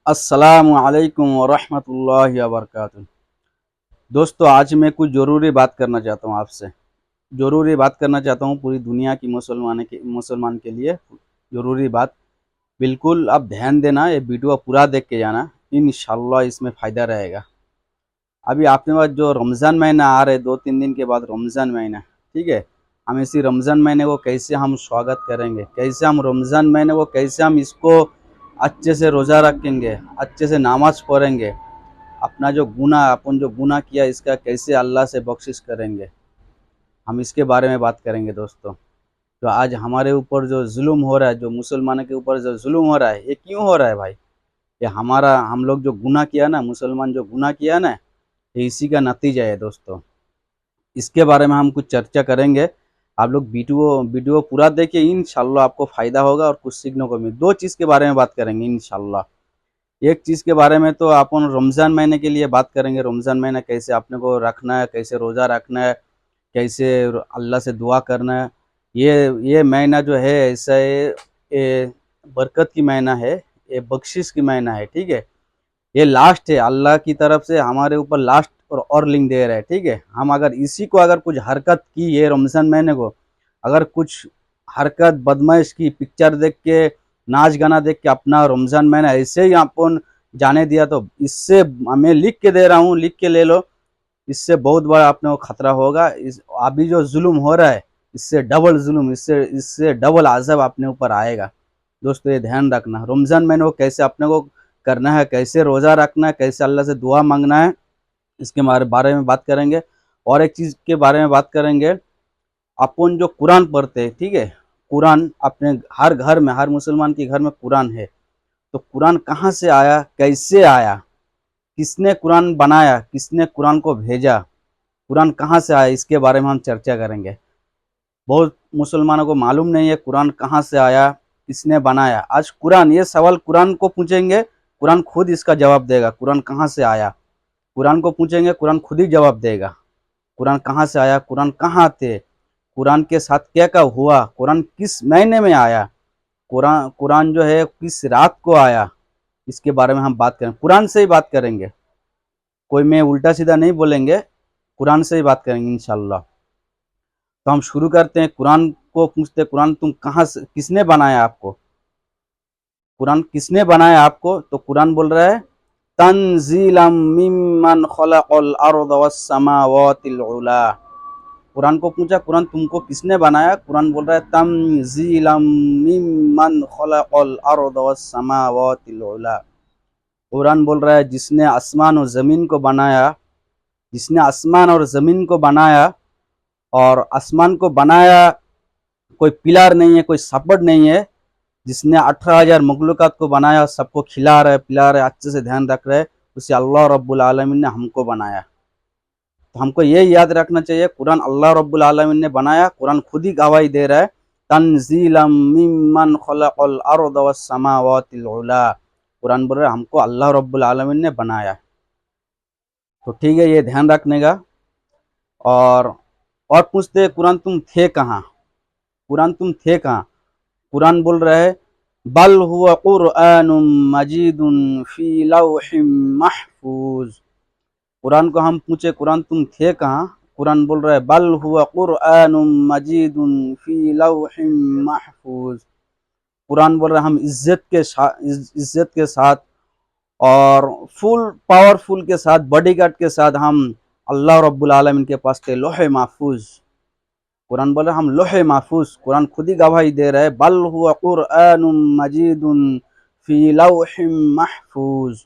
अस्सलामु अलैकुम वरहमतुल्लाहि वबरकातुहू। दोस्तों, आज मैं कुछ ज़रूरी बात करना चाहता हूँ आपसे। ज़रूरी बात करना चाहता हूँ पूरी दुनिया की मुसलमान के लिए ज़रूरी बात। बिल्कुल आप ध्यान देना, ये वीडियो पूरा देख के जाना, इंशाअल्लाह इसमें फ़ायदा रहेगा। अभी आपके पास जो रमज़ान महीना आ रहा है, 2-3 दिन के बाद रमज़ान महीना, ठीक है। हम इसी रमज़ान महीने को कैसे हम स्वागत करेंगे, कैसे हम रमज़ान महीने को कैसे हम इसको अच्छे से रोज़ा रखेंगे, अच्छे से नमाज़ पढ़ेंगे, अपना जो अपन जो गुनाह किया इसका कैसे अल्लाह से बख्शिश करेंगे, हम इसके बारे में बात करेंगे दोस्तों। तो आज हमारे ऊपर जो जुल्म हो रहा है, जो मुसलमानों के ऊपर जो जुल्म हो रहा है, ये क्यों हो रहा है भाई? ये हम लोग जो गुनाह किया ना, मुसलमान जो गुनाह किया ना, ये इसी का नतीजा है दोस्तों। इसके बारे में हम कुछ चर्चा करेंगे। आप लोग वीडियो वीडियो पूरा देखिए, इंशाल्लाह आपको फ़ायदा होगा और कुछ सीखने को मिले। दो चीज़ के बारे में बात करेंगे इंशाल्लाह। एक चीज़ के बारे में तो अपन रमज़ान महीने के लिए बात करेंगे, रमज़ान महीना कैसे अपने को रखना है, कैसे रोज़ा रखना है, कैसे अल्लाह से दुआ करना है। ये महीना जो है ऐसा है, ये बरकत की महीना है, ये बख्शिश की महीना है, ठीक है। ये लास्ट है, अल्लाह की तरफ से हमारे ऊपर लास्ट और लिंक दे रहा है, ठीक है। हम अगर इसी को अगर कुछ हरकत की है रमज़ान महीने को, अगर कुछ हरकत बदमाश की, पिक्चर देख के, नाच गाना देख के अपना रमज़ान महीना ऐसे ही अपन जाने दिया, तो इससे मैं लिख के दे रहा हूँ, लिख के ले लो, इससे बहुत बड़ा अपने को खतरा होगा। इस अभी जो जुल्म हो रहा है, इससे डबल जुल्म, इससे इससे डबल अज़ब अपने ऊपर आएगा। दोस्तों, ये ध्यान रखना, रमज़ान महीने को कैसे अपने को करना है, कैसे रोज़ा रखना है, कैसे अल्लाह से दुआ मांगना है, इसके बारे में बात करेंगे। और एक चीज़ के बारे में बात करेंगे, अपन जो कुरान पढ़ते हैं, ठीक है, कुरान अपने हर घर में, हर मुसलमान के घर में कुरान है। तो कुरान कहाँ से आया, कैसे आया, किसने कुरान बनाया, किसने कुरान को भेजा, कुरान कहाँ से आया, इसके बारे में हम चर्चा करेंगे। बहुत मुसलमानों को मालूम नहीं है कुरान कहाँ से आया, किसने बनाया। आज कुरान, ये सवाल कुरान को पूछेंगे, कुरान खुद इसका जवाब देगा। कुरान कहाँ से आया, कुरान को पूछेंगे, कुरान खुद ही जवाब देगा। कुरान कहाँ से आया, कुरान कहाँ थे, कुरान के साथ क्या क्या हुआ, कुरान किस महीने में आया, कुरान कुरान जो है किस रात को आया, इसके बारे में हम बात करें। कुरान से ही बात करेंगे, कोई में उल्टा सीधा नहीं बोलेंगे, कुरान से ही बात करेंगे इंशाल्लाह। तो हम शुरू करते हैं। कुरान को पूछते, कुरान तुम कहाँ से, किसने बनाया आपको, कुरान किसने बनाया आपको? तो कुरान बोल रहा है, तंजीलम मिम्मन खलक़ल अर्द वस समावातिल उला। कुरान को पूछा, कुरान तुमको किसने बनाया? कुरान बोल रहा है, तंजीलम मिम्मन खलक़ल अर्द वस समावातिल उला। कुरान बोल रहा है, जिसने आसमान और ज़मीन को बनाया, जिसने आसमान और ज़मीन को बनाया, और आसमान को बनाया कोई पिलर नहीं है, कोई सपोर्ट नहीं है, जिसने 18,000 मखलूक़ात को बनाया, सबको खिला रहा है, पिला रहा है, अच्छे से ध्यान रख रहा है, उसे अल्लाह रब्बुल आलमीन ने हमको बनाया। तो हमको ये याद रखना चाहिए, कुरान अल्लाह रब्बुल आलमीन ने बनाया। कुरान खुद ही गवाही दे रहा है, तंजीलम मिम्मन खलक़ल अर्द वस समावातिल उला। कुरान बोल रहा है हमको अल्लाह रब्बुल आलमीन ने बनाया। तो ठीक है, ये ध्यान रखने का। और और पूछते, कुरान तुम थे कहाँ, कुरान तुम थे कहाँ? कुरान बोल रहा है, बल हुवा कुरआनुम मजीदुन फी लौहिम महफूज। कुरान को हम पूछे, कुरान तुम थे कहाँ? कुरान बोल रहा है, बल हुवा कुरआनुम मजीदुन फी लौहिम महफूज। कुरान बोल रहा है हम इज्जत के साथ और फुल पावरफुल के साथ, बॉडीगार्ड के साथ हम अल्लाह रब्बुल आलमीन के पास थे, लोहे महफूज। कुरान बोल रहा है हम लोहे महफूज, कुरान खुद ही गवाही दे रहा है, बल हुवा कुरआनुम मजीदुन फी लौहिम महफूज।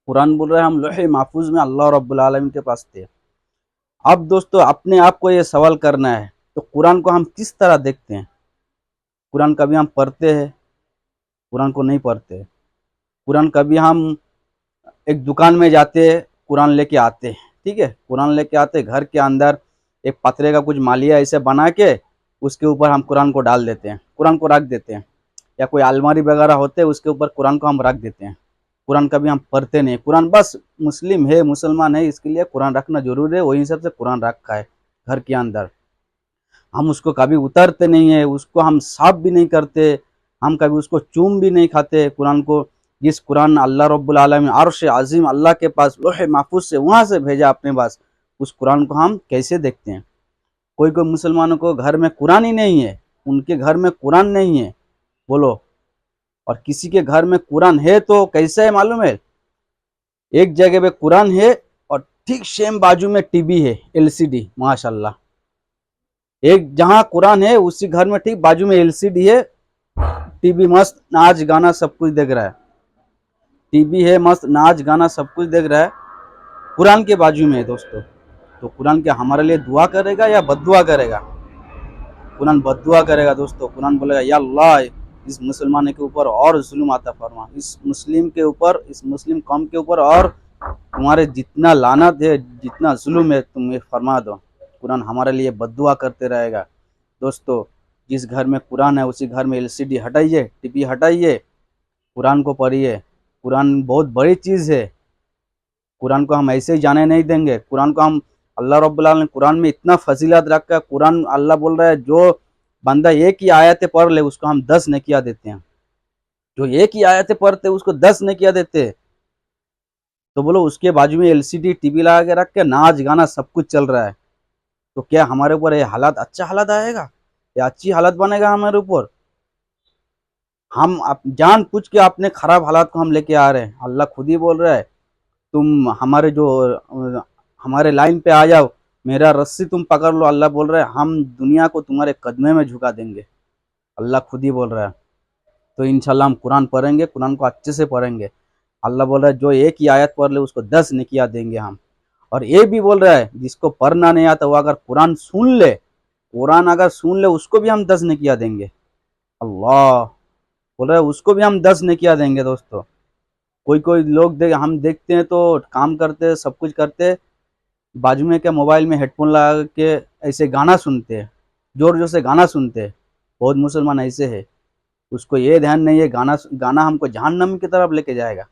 कुरान बोल रहा है हम लोहे महफूज में अल्लाह रब्बुल आलमीन के पास थे। अब दोस्तों, अपने आप को ये सवाल करना है, तो कुरान को हम किस तरह देखते हैं? कुरान कभी हम पढ़ते हैं? कुरान को नहीं पढ़ते। कुरान कभी हम एक दुकान में जाते हैं, कुरान लेके आते हैं, ठीक है, कुरान लेके आते, घर के अंदर एक पतरे का कुछ मालिया ऐसे बना के उसके ऊपर हम कुरान को डाल देते हैं, कुरान को रख देते हैं, या कोई अलमारी वगैरह होते हैं उसके ऊपर कुरान को हम रख देते हैं। कुरान कभी हम पढ़ते नहीं। कुरान बस मुस्लिम है, मुसलमान है, इसके लिए कुरान रखना जरूरी है, वही हिसाब से कुरान रखा है घर के अंदर। हम उसको कभी उतारते नहीं है, उसको हम साफ भी नहीं करते, हम कभी उसको चूम भी नहीं खाते कुरान को। जिस कुरान अल्लाह रब्बुल आलमीन अर्श अजीम अल्लाह के पास लोहे महफूज से वहाँ से भेजा अपने पास, उस कुरान को हम कैसे देखते हैं? कोई कोई मुसलमानों को घर में कुरान ही नहीं है, उनके घर में कुरान नहीं है, बोलो। और किसी के घर में कुरान है तो कैसा है मालूम है? एक जगह पे कुरान है और ठीक सेम बाजू में टीवी है, एलसीडी, माशाल्लाह। एक जहाँ कुरान है उसी घर में ठीक बाजू में एलसीडी है, टीवी मस्त नाच गाना सब कुछ देख रहा है। टीवी है मस्त नाच गाना सब कुछ देख रहा है, कुरान के बाजू में है दोस्तों। तो कुरान क्या हमारे लिए दुआ करेगा या बद्दुआ करेगा? कुरान बद्दुआ करेगा दोस्तों। कुरान बोलेगा या अल्लाह इस मुसलमान के ऊपर और जुल्म आता फरमा, इस मुस्लिम के ऊपर, इस मुस्लिम कौम के ऊपर और तुम्हारे जितना लानत है, जितना जुल्म है तुम्हें फरमा दो। कुरान हमारे लिए बद्दुआ करते रहेगा दोस्तों। जिस घर में कुरान है उसी घर में एलसीडी हटाइए, टीवी हटाइए, कुरान को पढ़िए। कुरान बहुत बड़ी चीज़ है, कुरान को हम ऐसे ही जाने नहीं देंगे। कुरान को हम, अल्लाह रब्बुल आलमीन ने कुरान में इतना फजीलत रखा है। कुरान अल्लाह बोल रहा है जो बंदा एक ही आयतें पढ़ ले उसको हम 10 नेकियां देते हैं। जो एक ही आयतें पढ़ते उसको 10 नेकियां देते। तो बोलो उसके बाजू में एलसीडी टीवी लगा के रख के नाच गाना सब कुछ चल रहा है, तो क्या हमारे ऊपर ये हालात, अच्छा हालात आएगा या अच्छी हालत बनेगा हमारे ऊपर? हम जान पूछ के अपने खराब हालात को हम लेके आ रहे हैं। अल्लाह खुद ही बोल रहा है तुम हमारे जो हमारे लाइन पे आ जाओ, मेरा रस्सी तुम पकड़ लो। अल्लाह बोल रहा है हम दुनिया को तुम्हारे कदमे में झुका देंगे, अल्लाह खुद ही बोल रहा है। तो इंशाल्लाह हम कुरान पढ़ेंगे, कुरान को अच्छे से पढ़ेंगे। अल्लाह बोल रहा है जो एक ही आयत पढ़ ले उसको 10 नेकियां देंगे हम। और ये भी बोल रहा है जिसको पढ़ना नहीं आता वो अगर कुरान सुन ले, कुरान अगर सुन ले उसको भी हम 10 नेकियां देंगे। अल्लाह बोल रहा है उसको भी हम 10 नेकियां देंगे दोस्तों। कोई कोई लोग हम देखते हैं तो काम करते सब कुछ करते, बाजू में क्या मोबाइल में हेडफोन लगा के ऐसे गाना सुनते हैं, जोर जोर से गाना सुनते हैं। बहुत मुसलमान ऐसे है, उसको ये ध्यान नहीं है गाना गाना हमको जहन्नम की तरफ लेके जाएगा।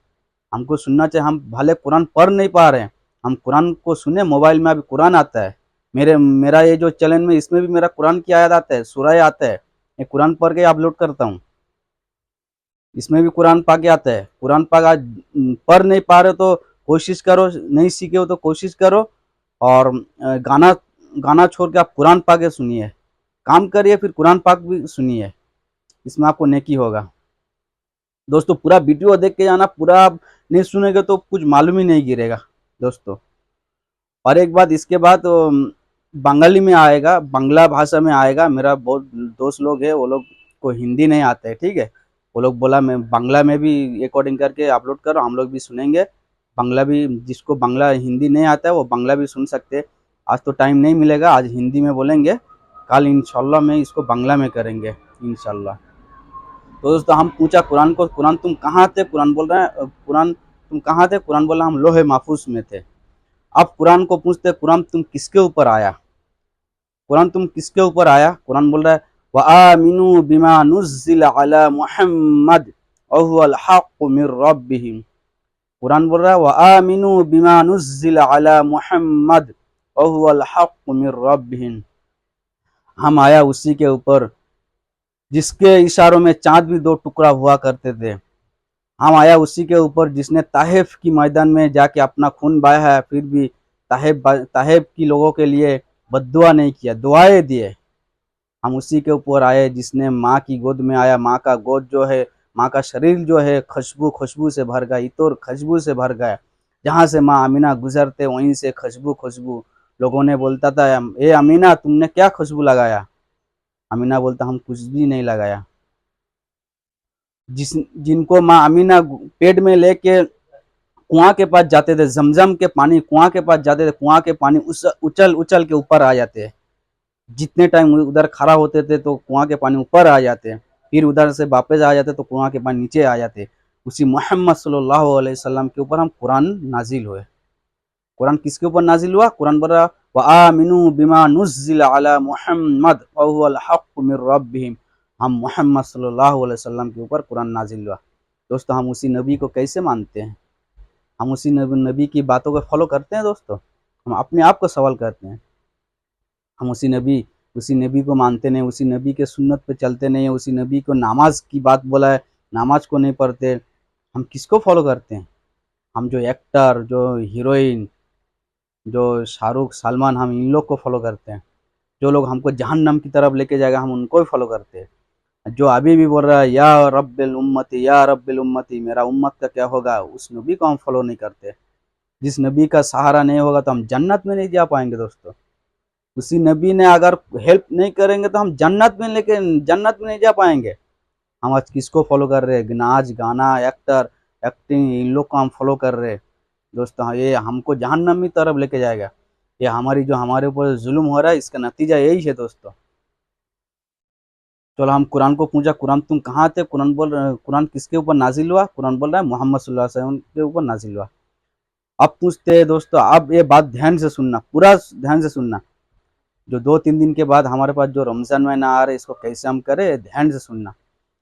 हमको सुनना चाहिए, हम भले कुरान पढ़ नहीं पा रहे हैं, हम कुरान को सुने। मोबाइल में अभी कुरान आता है, मेरा ये जो चैनल में इसमें भी मेरा कुरान की आयत आता है, सूरह आता है, मैं कुरान पढ़ के अपलोड करता हूँ। इसमें भी कुरान पाक आता है। कुरान पाक आज पढ़ नहीं पा रहे तो कोशिश करो, नहीं सीखे हो तो कोशिश करो और गाना गाना छोड़ के आप कुरान पाक सुनिए, काम करिए, फिर कुरान पाक भी सुनिए, इसमें आपको नेकी होगा दोस्तों। पूरा वीडियो देख के जाना, पूरा आप नहीं सुनेंगे तो कुछ मालूम ही नहीं गिरेगा दोस्तों। और एक बात इसके बाद बंगाली में आएगा, बांग्ला भाषा में आएगा। मेरा बहुत दोस्त लोग है, वो लोग को हिंदी नहीं आता है, ठीक है। वो लोग बोला मैं बांग्ला में भी रिकॉर्डिंग करके अपलोड करो, हम लोग भी सुनेंगे। बांग्ला भी, जिसको बांग्ला हिंदी नहीं आता है वो बांग्ला भी सुन सकते हैं। आज तो टाइम नहीं मिलेगा, आज हिंदी में बोलेंगे, कल इंशाल्लाह में इसको बांग्ला में करेंगे इंशाल्लाह। तो दोस्तों हम पूछा कुरान को, कुरान तुम कहाँ थे? कुरान बोल रहे हैं कुरान तुम कहाँ थे? कुरान बोला हम लोहे महफूज में थे। अब कुरान को पूछते कुरान तुम किसके ऊपर आया? कुरान तुम किसके ऊपर आया? कुरान बोल रहा है व आमिनू बिमा नुज़्ज़िला अला मुहम्मद व हुवल हक़्क़ु मिर रब्बिहिम। कुरान बोल रहा है व आमिनू बिमा नुज़्ज़िला अला मुहम्मद व हुवल हक़्क़ु मिर रब्बिहिम। हम आया उसी के ऊपर जिसके इशारों में चांद भी दो टुकड़ा हुआ करते थे। हम आया उसी के ऊपर जिसने ताइफ की मैदान में जाके अपना खून बहाया है, फिर भी ताइफ की लोगों के लिए बद्दुआ नहीं किया, दुआएं दिए। हम उसी के ऊपर आए जिसने माँ की गोद में आया, माँ का गोद जो है, माँ का शरीर जो है खुशबू से भर गया, इतोर खुशबू से भर गया। जहाँ से माँ अमीना गुजरते वहीं से खुशबू। लोगों ने बोलता था ए अमीना तुमने क्या खुशबू लगाया? अमीना बोलता हम कुछ भी नहीं लगाया। जिनको माँ अमीना पेट में लेके कुआं के पास जाते थे, जमजम के पानी कुआं के पास जाते थे, कुआं के पानी उछल उछल के ऊपर आ जाते हैं। जितने टाइम उधर खड़ा होते थे तो कुआं के पानी ऊपर आ जाते हैं, फिर उधर से वापस आ जाते तो कुआं के पानी नीचे आ जाते। उसी मोहम्मद सल्लल्लाहु अलैहि वसल्लम के ऊपर हम कुरान नाजिल हुए। कुरान किसके ऊपर नाजिल हुआ? कुरान बोल रहा व आमिनू बिमा नुज़्ज़िला अला मुहम्मद व हुवल हक़्क़ु मिर रब्बिहिम। हम मोहम्मद सल्लल्लाहु अलैहि वसल्लम के ऊपर कुरान नाजिल हुआ। दोस्तों हम उसी नबी को कैसे मानते हैं? हम उसी नबी की बातों को फॉलो करते हैं दोस्तों? हम अपने आप को सवाल करते हैं। हम उसी नबी को मानते नहीं, उसी नबी के सुन्नत पे चलते नहीं, उसी नबी को नमाज की बात बोला है, नमाज को नहीं पढ़ते। हम किसको फॉलो करते हैं? हम जो एक्टर, जो हीरोइन, जो शाहरुख, सलमान, हम इन लोग को फॉलो करते हैं। जो लोग हमको जहन्नम की तरफ लेके जाएगा हम उनको ही फॉलो करते हैं। जो अभी भी बोल रहा है या रब्बिल उम्मती या रब्बिल उम्मती, मेरा उम्मत का क्या होगा, उस नबी को हम फॉलो नहीं करते। जिस नबी का सहारा नहीं होगा तो हम जन्नत में नहीं जा पाएंगे दोस्तों। उसी नबी ने अगर हेल्प नहीं करेंगे तो हम जन्नत में नहीं जा पाएंगे। हम आज किसको फॉलो कर रहे हैं? नाच गाना, एक्टर, एक्टिंग, इन लोग को हम फॉलो कर रहे हैं दोस्तों। हाँ, ये हमको जहन्नम की तरफ लेके जाएगा। ये हमारी जो हमारे ऊपर जुल्म हो रहा है इसका नतीजा यही है दोस्तों। चलो हम कुरान को पूछा, कुरान तुम कहाँ थे? कुरान किसके ऊपर नाजिल हुआ? कुरान बोल रहा है मोहम्मद सल्लल्लाहु अलैहि वसल्लम के ऊपर नाजिल हुआ। अब पूछते हैं दोस्तों, अब ये बात ध्यान से सुनना, पूरा ध्यान से सुनना। जो 2-3 दिन के बाद हमारे पास जो रमजान महीना आ रहा है इसको कैसे हम करें, ध्यान से सुनना।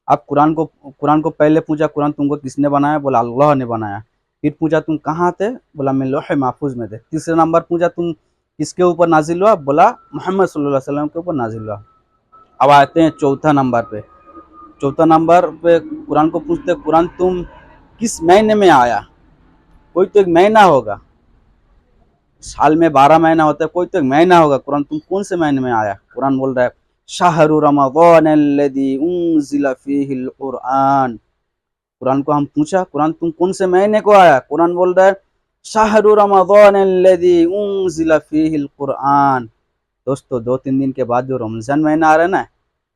अब कुरान को पहले पूछा, कुरान तुमको किसने बनाया? बोला अल्लाह ने बनाया। फिर पूछा तुम कहाँ थे? बोला मैं लौह महफूज में थे। तीसरे नंबर पूछा तुम किसके ऊपर नाजिल हुआ? बोला मोहम्मद सल्लल्लाहु अलैहि वसल्लम के ऊपर नाजिल हुआ। अब आते हैं चौथा नंबर पे। चौथा नंबर पे कुरान को पूछते कुरान तुम किस महीने में आया? कोई तो एक महीना होगा, साल में 12 महीना होता है, कोई तो एक महीना होगा। कुरान तुम कौन से महीने में आया? कुरान बोल रहा है शाहरु रमज़ान अल्लज़ी उन्ज़िला फ़ीहिल कुरआन। कुरान को हम पूछा कुरान तुम कौन से महीने को आया? कुरान बोल रहा है शाहरु रमज़ान अल्लज़ी उन्ज़िला फ़ीहिल कुरआन। दोस्तों 2-3 दिन के बाद जो रमज़ान महीना आ रहा है ना,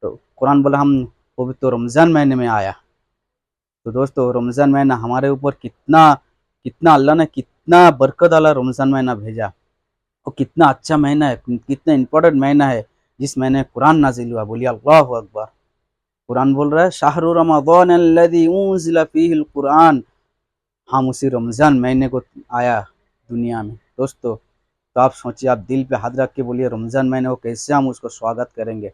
तो कुरान बोला हम वो भी तो रमज़ान महीने में आया। तो दोस्तों रमज़ान महीना हमारे ऊपर कितना कितना अल्लाह ने कितना बरकत वाला रमज़ान महीना भेजा। वो कितना अच्छा महीना है, कितना इम्पोर्टेंट महीना है जिस महीने कुरान नाजिल हुआ। बोलिए अल्लाहु अकबर। कुरान बोल रहा है शाहरु रमज़ान अल्लज़ी उन्ज़िला फ़ीहिल कुरआन। हम उसी रमज़ान महीने को आया दुनिया में दोस्तों। तो आप सोचिए, आप दिल पे हाथ रख के बोलिए रमज़ान महीने को कैसे हम उसको स्वागत करेंगे,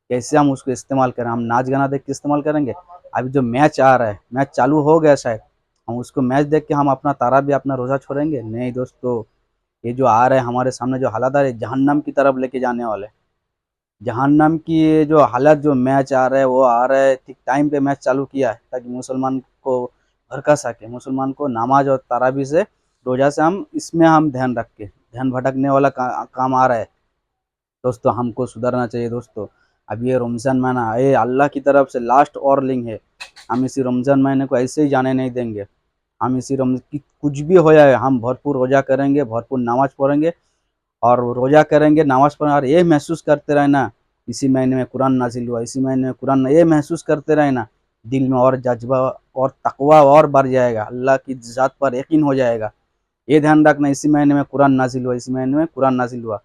कैसे हम उसको इस्तेमाल करें? हम नाच गाना देख के इस्तेमाल करेंगे? अभी जो मैच आ रहा है, मैच चालू हो गया शायद, हम उसको मैच देख के हम अपना तारा भी अपना रोज़ा छोड़ेंगे? नहीं दोस्तों। ये जो आ रहा है हमारे सामने जो हालात आ रहे हैं जहन्नम की तरफ लेके जाने वाले। जहन्नम की ये जो हालत, जो मैच आ रहा है वो आ रहा है ठीक टाइम पे मैच चालू किया है ताकि मुसलमान को भड़का सके, मुसलमान को नमाज और तरावी से, रोज़ा से हम इसमें हम ध्यान रख के, ध्यान भटकने वाला काम आ रहा है दोस्तों। हमको सुधरना चाहिए दोस्तों। अब ये रमज़ान महीना ये अल्लाह की तरफ से लास्ट वार्निंग है। हम इसी रमज़ान महीने को ऐसे ही जाने नहीं देंगे। हम इसी कुछ भी हो जाए हम भरपूर रोज़ा करेंगे, भरपूर नमाज पढ़ेंगे, और रोज़ा करेंगे, नमाज पढ़ेंगे, और ये महसूस करते रहना इसी महीने में कुरान नाजिल हुआ, इसी महीने में कुरान, ये महसूस करते रहना। दिल में और जज्बा और तकवा और बढ़ जाएगा, अल्लाह की ज़ात पर यकीन हो जाएगा। ये ध्यान रखना इसी महीने में कुरान नाजिल हुआ, इसी महीने में कुरान नाजिल हुआ।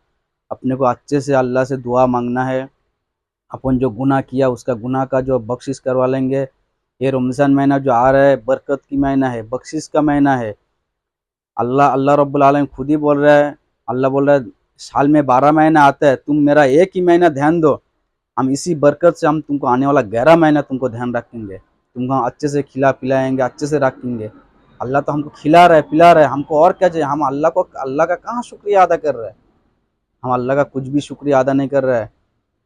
अपने को अच्छे से अल्लाह से दुआ मांगना है। अपन जो गुनाह किया उसका गुनाह का जो बख्शिश करवा लेंगे। ये रमज़ान महीना जो आ रहा है बरकत की महीना है, बख्शिश का महीना है। अल्लाह अल्लाह रब्बुल आलमीन खुद ही बोल रहा है, अल्लाह बोल रहा है साल में 12 महीना आता है, तुम मेरा एक ही महीना ध्यान दो, हम इसी बरकत से हम तुमको आने वाला 11 महीना तुमको ध्यान रखेंगे, तुमको अच्छे से खिला पिलाएंगे, अच्छे से रखेंगे। अल्लाह तो हमको खिला रहा है पिला रहा है, हमको और क्या चाहिए? हम अल्लाह का कहाँ शुक्रिया अदा कर रहे हैं? हम अल्लाह का कुछ भी शुक्रिया अदा नहीं कर रहे हैं।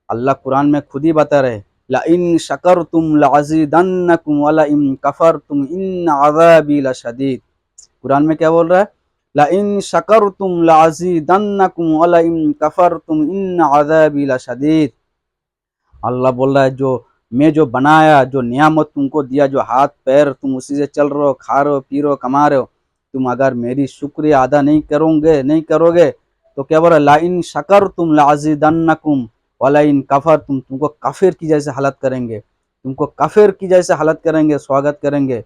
अल्लाह कुरान में खुद ही बता रहे ला इन शकरतुम लअज़ीदन्नकुम व ला इन कफरतुम इन अज़ाबी लशदीद। कुरान में क्या बोल रहा है? ला इन शकरतुम लअज़ीदन्नकुम व ला इन कफरतुम इन अज़ाबी लशदीद। अल्लाह बोल रहा है जो मैं जो बनाया, जो नियामत तुमको दिया, जो हाथ पैर तुम उसी से चल रहे हो, खा रहे हो, पी रहे हो, कमा रहे हो, तुम अगर मेरी शुक्रिया अदा नहीं करोगे तो क्या बोला? ला इन शकरतुम लअज़ीदन्नकुम वाला इन कफर तुमको काफिर की जैसे हालत करेंगे, तुमको काफिर की जैसे हालत करेंगे, स्वागत करेंगे।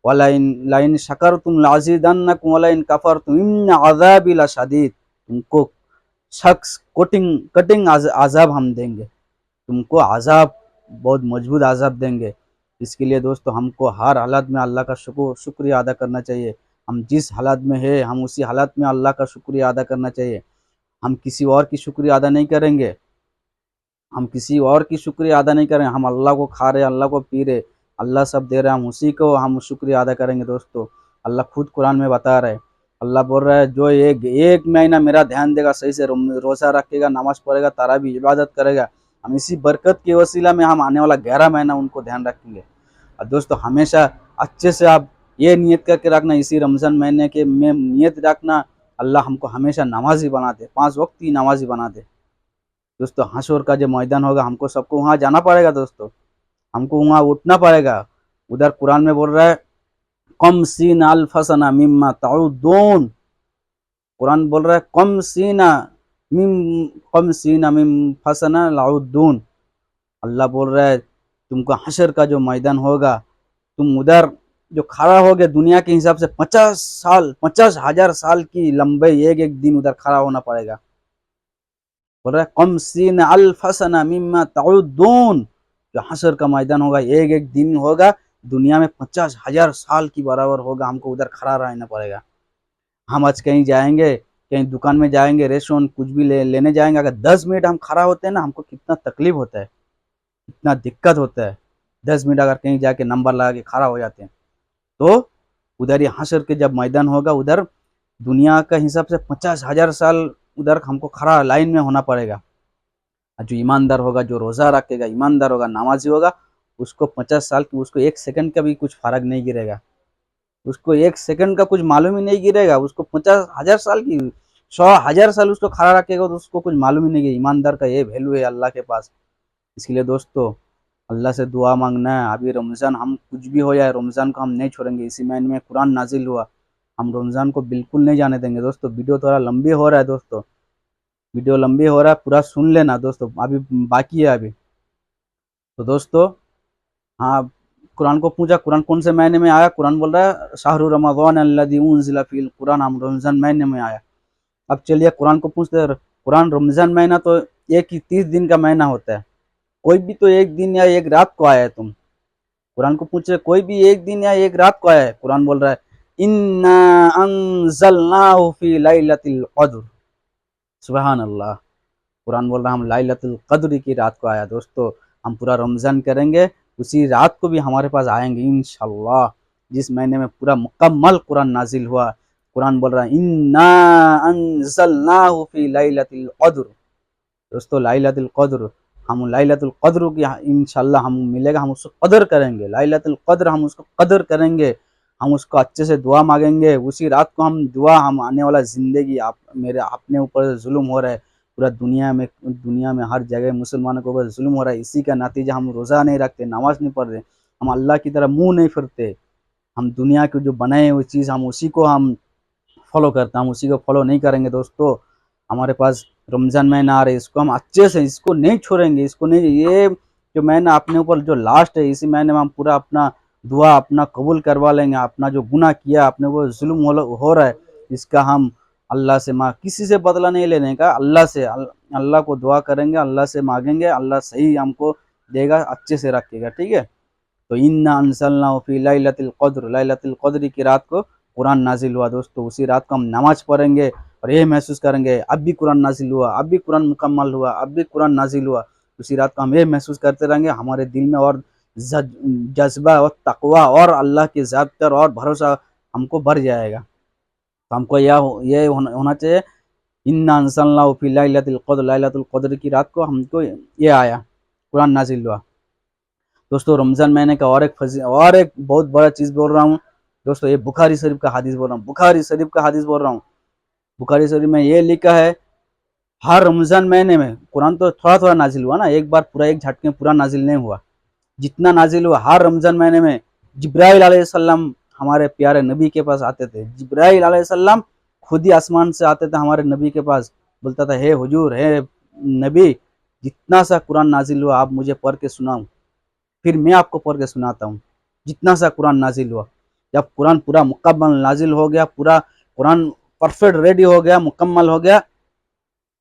वाला इन लाइन शकर तुम लाजीदन्नकुम वाला इन कफर तुम इन अज़ाबी लशदीद। तुमको शख्स कटिंग अजाब हम देंगे, तुमको अजाब, बहुत मजबूत अजाब देंगे। इसके लिए दोस्तों हमको हर हालत में अल्लाह का शुक्रिया अदा करना चाहिए। हम जिस हालत में है हम उसी हालत में अल्लाह का शुक्रिया अदा करना चाहिए। हम किसी और की शुक्रिया अदा नहीं करेंगे, हम किसी और की शुक्रिया अदा नहीं करें। हम अल्लाह को खा रहे, अल्लाह को पी रहे, अल्लाह सब दे रहे, हम उसी को हम शुक्रिया अदा करेंगे दोस्तों। अल्लाह खुद कुरान में बता रहे, अल्लाह बोल रहा है जो एक एक महीना मेरा ध्यान देगा, सही से रोज़ा रखेगा, नमाज पढ़ेगा, तरावी इबादत करेगा, हम इसी बरकत के वसीला में हम आने वाला 11 महीना उनको ध्यान रखेंगे। और दोस्तों हमेशा अच्छे से आप ये नियत करके रखना, इसी रमज़ान महीने के में नियत रखना अल्लाह हमको हमेशा नमाज़ी बना दे, 5 वक़्त की नमाज़ी बना दे। दोस्तों हशर का जो मैदान होगा हमको सबको वहाँ जाना पड़ेगा दोस्तों, हमको वहाँ उठना पड़ेगा। उधर कुरान में बोल रहा है कम सीन अल्फसना मिम्मा ताउदून, कुरान बोल रहा है कम सीना मिम फसना लाउद्दून। अल्लाह बोल रहा है तुमको हशर का जो मैदान होगा, तुम उधर जो खड़ा हो गए दुनिया के हिसाब से 50 साल, 50,000 साल की लंबे एक एक दिन उधर खड़ा होना पड़ेगा। बोल रहा है कम सीन अल्फसना मिम्मा ताउद्दून, जो हशर का मैदान होगा एक एक दिन होगा दुनिया में 50,000 साल की बराबर होगा, हमको उधर खड़ा रहना पड़ेगा। हम आज कहीं जाएंगे, कहीं दुकान में जाएंगे, रेस्टोरेंट कुछ भी लेने जाएंगे, अगर 10 मिनट हम खड़ा होते हैं ना, हमको कितना तकलीफ होता है, कितना दिक्कत होता है। 10 मिनट अगर कहीं जाके नंबर लगा के खड़ा हो जाते हैं तो उधर ये हशर के जब मैदान होगा उधर दुनिया का हिसाब से 50,000 साल उधर हमको खड़ा लाइन में होना पड़ेगा। जो ईमानदार होगा, जो रोज़ा रखेगा, ईमानदार होगा, नमाजी होगा, उसको 50 साल की, उसको 1 सेकंड का भी कुछ फर्क नहीं गिरेगा, उसको 1 सेकंड का कुछ मालूम ही नहीं गिरेगा। उसको 50,000 साल की, 100,000 साल उसको खड़ा रखेगा तो उसको कुछ मालूम ही नहीं गिरेगा। ईमानदार का ये वैल्यू है अल्लाह के पास। इसलिए दोस्तों अल्लाह से दुआ मांगना है। अभी रमज़ान, हम कुछ भी हो जाए रमज़ान को हम नहीं छोड़ेंगे। इसी महीने में कुरान नाजिल हुआ, हम रमज़ान को बिल्कुल नहीं जाने देंगे। दोस्तों वीडियो थोड़ा लंबी हो रहा है, दोस्तों वीडियो लंबी हो रहा है, पूरा सुन लेना दोस्तों, अभी बाकी है अभी। तो दोस्तों हाँ, कुरान को पूछा कुरान कौन से महीने में आया, कुरान बोल रहा है शाहरु रमज़ान अल्लज़ी उन्ज़िला फ़ीहिल कुरान, हम रमज़ान महीने में आया। अब चलिए कुरान को पूछते हैं, कुरान रमज़ान महीना तो एक ही 30 दिन का महीना होता है, कोई भी तो एक दिन या एक रात को आया है। तुम कुरान को पूछ रहे कोई भी एक दिन या एक रात को आया है। कुरान बोल रहा है इन्ना अंज़लनाहु फ़ी लैलतिल क़द्र, सुबहान अल्लाह। कुरान बोल रहा है हम लाइलतुल क़द्र की रात को आया। दोस्तों हम पूरा रमज़ान करेंगे, उसी रात को भी हमारे पास आएंगे इंशाअल्लाह, जिस महीने में पूरा मुकम्मल कुरान नाजिल हुआ। कुरान बोल रहा है इन्ना अंज़लनाहु फ़ी लैलतिल क़द्र। दोस्तों लाइलतुल क़द्र, हम लाइलतुल क़द्र की इंशाअल्लाह हम मिलेगा, हम उसको कदर करेंगे। लाइलतुल क़द्र हम उसको कदर करेंगे, हम उसको अच्छे से दुआ मांगेंगे। उसी रात को हम दुआ, हम आने वाला ज़िंदगी, आप मेरे अपने ऊपर जुल्म हो रहा है पूरा दुनिया में हर जगह मुसलमानों के ऊपर जुल्म हो रहा है, इसी का नतीजा हम रोज़ा नहीं रखते, नमाज नहीं पढ़ रहे, हम अल्लाह की तरफ मुंह नहीं फिरते। हम दुनिया के जो बनाए हुए चीज़ हम उसी को हम फॉलो करते हैं, हम उसी को फॉलो नहीं करेंगे। दोस्तों हमारे पास रमज़ान महीना आ रहा है, इसको हम अच्छे से, इसको नहीं छोड़ेंगे, इसको नहीं, ये जो महीना अपने ऊपर जो लास्ट है, इसी महीने में हम पूरा अपना दुआ अपना कबूल करवा लेंगे। अपना जो गुनाह किया, अपने को जुल्म हो रहा है, इसका हम अल्लाह से किसी से बदला नहीं लेने का, अल्लाह से अल्लाह को दुआ करेंगे, अल्लाह से मांगेंगे, अल्लाह सही हमको देगा, अच्छे से रखेगा, ठीक है। तो इन्ना अंज़लनाहु फ़ी लैलतिल क़द्र, लैलतुल क़द्र की रात को कुरान नाजिल हुआ। दोस्तों उसी रात को हम नमाज पढ़ेंगे और ये महसूस करेंगे अब भी कुरान नाजिल हुआ, अब भी कुरान मुकम्मल हुआ, अब भी कुरान नाजिल हुआ। उसी रात को हम ये महसूस करते रहेंगे, हमारे दिल में और जज्बा और तकवा और अल्लाह की ज़ात पर और भरोसा हमको बढ़ जाएगा। तो हमको ये होना चाहिए इन्ना अंज़लनाहु फ़ी लैलतिल क़द्र, लैलतुल क़द्र की रात को हमको ये आया, कुरान नाजिल हुआ। दोस्तों रमज़ान महीने का और एक बहुत बड़ा चीज़ बोल रहा हूँ दोस्तों, ये बुखारी शरीफ का हदीस बोल रहा हूँ, बुखारी शरीफ का हदीस बोल रहा हूँ। बुखारी शरीफ में ये लिखा है हर रमज़ान महीने में, कुरान तो थोड़ा थोड़ा नाजिल हुआ ना, एक बार पूरा एक झटके में पूरा नाजिल नहीं हुआ, जितना नाजिल हुआ हर रमज़ान महीने में जिब्राइल अलैहिस्सलाम हमारे प्यारे नबी के पास आते थे। जिब्राइल अलैहिस्सलाम खुद ही आसमान से आते थे हमारे नबी के पास, बोलता था हे हुजूर, हे नबी, जितना सा कुरान नाजिल हुआ आप मुझे पढ़ के सुनाओ, फिर मैं आपको पढ़ के सुनाता हूँ जितना सा कुरान नाजिल हुआ। जब कुरान पूरा मुकम्मल नाजिल हो गया, पूरा कुरान परफेक्ट रेडी हो गया, मुकम्मल हो गया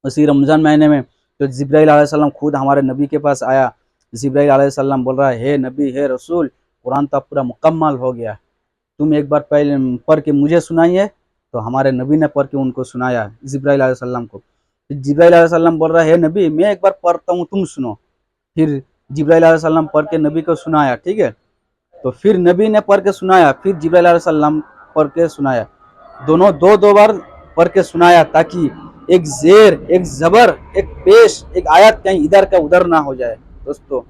उसी रमज़ान महीने में, तो जिब्राइल अलैहिस्सलाम खुद हमारे नबी के पास आया। जिब्राइल अलैहिस्सलाम बोल रहा है हे नबी, हे रसूल, कुरान तो पूरा मुकम्मल हो गया, तुम एक बार पहले पढ़ के मुझे सुनाइए। तो हमारे नबी ने पढ़ के उनको सुनाया जिब्राइल अलैहिस्सलाम को। जिब्राइल अलैहिस्सलाम बोल रहा है हे नबी, मैं एक बार पढ़ता हूँ, तुम सुनो। फिर जिब्राइल अलैहिस्सलाम पढ़ के नबी को सुनाया, ठीक है। तो फिर नबी ने पढ़ के सुनाया, फिर जिब्राइल अलैहिस्सलाम पढ़ के सुनाया, दोनों दो दो बार पढ़ के सुनाया, ताकि एक जेर, एक जबर, एक पेश, एक आयत कहीं इधर का उधर ना हो जाए। दोस्तों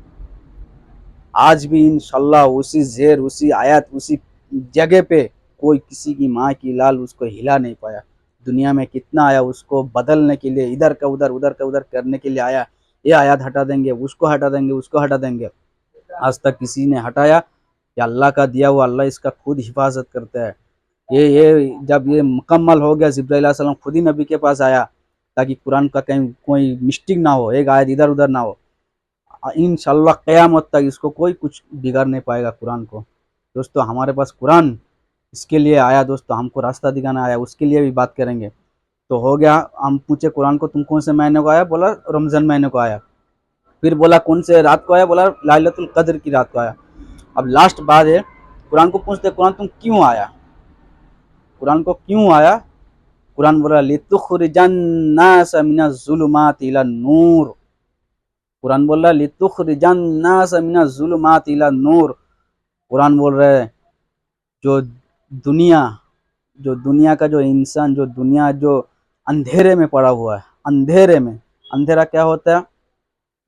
आज भी इंशाल्लाह उसी जेर, उसी आयत, उसी जगह पे कोई किसी की माँ की लाल उसको हिला नहीं पाया। दुनिया में कितना आया उसको बदलने के लिए, इधर का उधर उधर का उधर करने के लिए आया। ये आयत हटा देंगे, उसको हटा देंगे, उसको हटा देंगे, आज तक किसी ने हटाया? या अल्लाह का दिया हुआ, अल्लाह इसका खुद हिफाजत करता है। ये जब ये मुकम्मल हो गया, जिब्राइल अलैहिस्सलाम खुद ही नबी के पास आया ताकि कुरान का कहीं कोई मिस्टेक ना हो, एक आयत इधर उधर ना हो। इंशाल्लाह क़यामत तक इसको कोई कुछ बिगाड़ नहीं पाएगा कुरान को। दोस्तों हमारे पास कुरान इसके लिए आया, दोस्तों हमको रास्ता दिखाना आया, उसके लिए भी बात करेंगे। तो हो गया, हम पूछे कुरान को तुम कौन से महीने को आया, बोला रमज़ान महीने को आया। फिर बोला कौन से रात को आया, बोला लाइलतुल कद्र की रात को आया। अब लास्ट बात है, कुरान को पूछते कुरान तुम क्यों आया, कुरान को क्यों आया? कुरान बोला लितुखरिजन नास मिनज़ ज़ुलुमाति इलन नूर। कुरान बोल रहा है लितुखरिजन नास मिनज़ ज़ुलुमाति इलन नूर। कुरान बोल रहा है जो दुनिया, जो दुनिया का जो इंसान, जो दुनिया जो अंधेरे में पड़ा हुआ है, अंधेरे में, अंधेरा क्या होता है?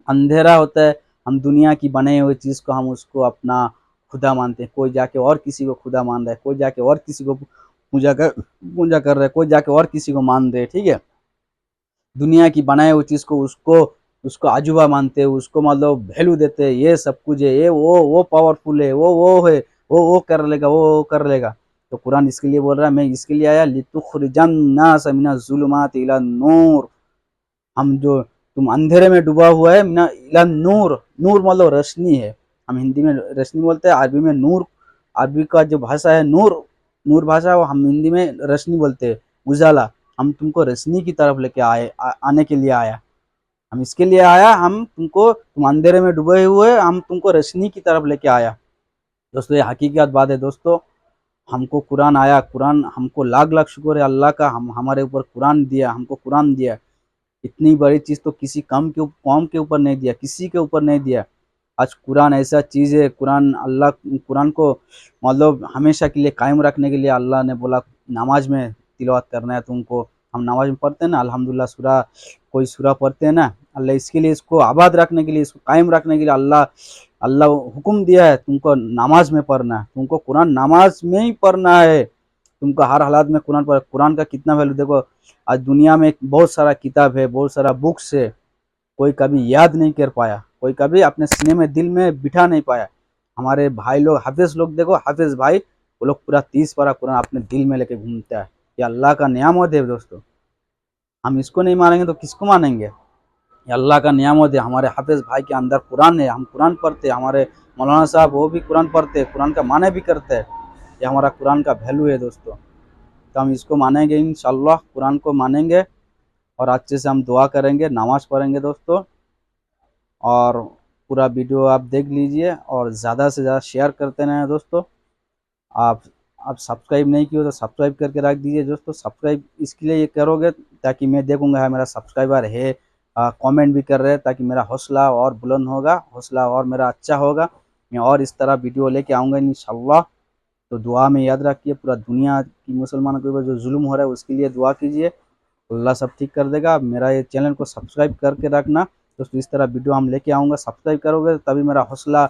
अंधेरा होता है हम दुनिया की बनाई हुई चीज़ को हम उसको अपना खुदा मानते हैं। कोई जाके और किसी को खुदा मान रहा है, कोई जाके और किसी को पूजा कर रहा है, कोई जाके और किसी को मान रहे, ठीक है। दुनिया की बनाई हुई चीज़ को उसको उसको अजूबा मानते हैं, उसको मतलब वैल्यू देते हैं, ये सब कुछ है, ये वो पावरफुल है, वो है, वो कर लेगा, वो कर लेगा। तो कुरान इसके लिए बोल रहा है, मैं इसके लिए आया लितुखरिजन नास मिनज़ ज़ुलुमाति इलन नूर। हम जो तुम अंधेरे में डूबा हुआ है, मिना इला नूर, नूर मतलब रोशनी है। हम हिंदी में रोशनी बोलते हैं, अरबी में नूर, अरबी का जो भाषा है नूर, नूर भाषा, वो हम हिंदी में रोशनी बोलते हैं, उजाला। हम तुमको रोशनी की तरफ लेके आए, आने के लिए आया, हम इसके लिए आया, हम तुमको, तुम अंधेरे में डूबे हुए, हम तुमको रोशनी की तरफ लेके आया। दोस्तों ये हकीकत बात है। दोस्तों हमको कुरान आया, कुरान हमको लाख लाख शुक्र है अल्लाह का, हम हमारे ऊपर कुरान दिया, हमको कुरान दिया। इतनी बड़ी चीज़ तो किसी कौम के ऊपर नहीं दिया, किसी के ऊपर नहीं दिया। आज कुरान ऐसा चीज़ है, कुरान अल्लाह, कुरान को मतलब हमेशा के लिए कायम रखने के लिए अल्लाह ने बोला नमाज में तिलावत करना है तुमको। हम नमाज में पढ़ते हैं ना अल्हम्दुलिल्लाह सूरा, कोई सूरा पढ़ते हैं ना, अल्लाह इसके लिए, इसको आबाद रखने के लिए, इसको कायम रखने के लिए अल्लाह अल्लाह हुक्म दिया है तुमको नमाज में पढ़ना है, तुमको कुरान नमाज में ही पढ़ना है। तुमको हर हालात में कुरान पढ़, कुरान का कितना वैल्यू देखो। आज दुनिया में बहुत सारा किताब है, बहुत सारा बुक्स है, कोई कभी याद नहीं कर पाया, कोई कभी अपने सीने में दिल में बिठा नहीं पाया। हमारे भाई लोग हाफिज लोग देखो, हाफिज भाई वो लोग पूरा 30 पारा कुरान अपने दिल में लेके घूमता है। ये अल्लाह का नियामत है दोस्तों, हम इसको नहीं मानेंगे तो किसको मानेंगे? ये अल्लाह का नियामत है। हमारे हाफिज भाई के अंदर कुरान है, हम कुरान पढ़ते हैं, हमारे मौलाना साहब वो भी कुरान पढ़ते हैं, कुरान का माने भी करते हैं। ये हमारा कुरान का वैल्यू है दोस्तों, तो हम इसको मानेंगे इंशाल्लाह, कुरान को मानेंगे और अच्छे से हम दुआ करेंगे, नमाज़ पढ़ेंगे दोस्तों। और पूरा वीडियो आप देख लीजिए और ज़्यादा से ज़्यादा शेयर करते रहें दोस्तों। आप आप सब्सक्राइब नहीं किए हो तो सब्सक्राइब करके रख दीजिए दोस्तों। सब्सक्राइब इसके लिए ये करोगे ताकि मैं देखूँगा है मेरा सब्सक्राइबर है, कमेंट भी कर रहे हैं, ताकि मेरा हौसला और बुलंद होगा, हौसला और मेरा अच्छा होगा, मैं और इस तरह वीडियो लेके आऊँगा इंशाल्लाह। तो दुआ में याद रखिए, पूरा दुनिया की मुसलमानों के ऊपर जो जुल्म हो रहा है उसके लिए दुआ कीजिए, अल्लाह सब ठीक कर देगा। मेरा ये चैनल को सब्सक्राइब करके रखना दोस्तों, इस तरह वीडियो हम लेके आऊँगा, सब्सक्राइब करोगे तभी मेरा हौसला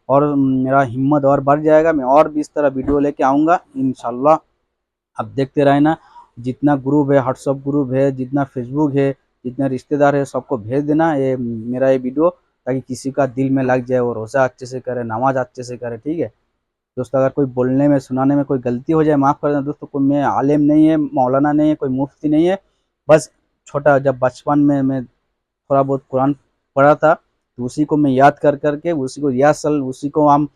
और मेरा हिम्मत और बढ़ जाएगा, मैं और भी इस तरह वीडियो लेके आऊँगा इंशाल्लाह। आप देखते रहना, जितना ग्रुप है, व्हाट्सअप ग्रुप है, जितना फेसबुक है, जितने रिश्तेदार है, सबको भेज देना ये मेरा ये वीडियो, ताकि किसी का दिल में लग जाए, वो रोज़ा अच्छे से करे, नमाज अच्छे से करे, ठीक है दोस्तों। अगर कोई बोलने में सुनाने में कोई गलती हो जाए माफ़ कर देना दोस्तों, कोई मैं आलिम नहीं है, मौलाना नहीं है, कोई मुफ्ती नहीं है, बस छोटा जब बचपन में मैं थोड़ा बहुत कुरान पढ़ा था, तो उसी को मैं याद कर करके, उसी को रिहर्सल, उसी को हम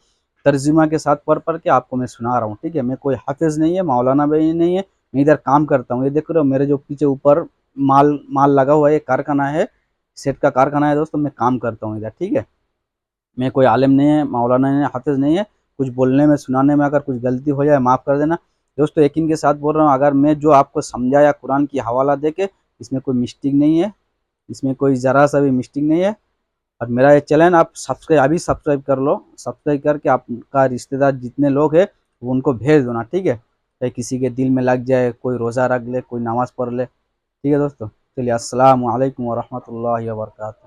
तर्जुमा के साथ पढ़ पढ़ के आपको मैं सुना रहा हूँ, ठीक है। मैं कोई हाफिज़ नहीं है, मौलाना भी नहीं है, मैं इधर काम करता हूँ। ये देख रहे हो मेरे जो पीछे ऊपर माल माल लगा हुआ है, ये कारखाना है, सेट का कारखाना है दोस्तों, मैं काम करता हूँ इधर, ठीक है। मैं कोई आलिम नहीं है, मौलाना नहीं है, हाफिज़ नहीं है। कुछ बोलने में सुनाने में अगर कुछ गलती हो जाए माफ़ कर देना दोस्तों, यकीन के साथ बोल रहा हूँ, अगर मैं जो आपको समझाया कुरान की हवाला दे के, इसमें कोई मिस्टेक नहीं है, इसमें कोई ज़रा सा भी मिस्टेक नहीं है। और मेरा ये चैनल आप सब्सक्राइब, अभी सब्सक्राइब कर लो, सब्सक्राइब करके आपका रिश्तेदार जितने लोग हैं वो उनको भेज दो ना, ठीक है। चाहे किसी के दिल में लग जाए, कोई रोज़ा रख ले, कोई नमाज़ पढ़ ले, ठीक है दोस्तों। चलिए अस्सलाम वालेकुम व रहमतुल्लाहि व बरकातहू।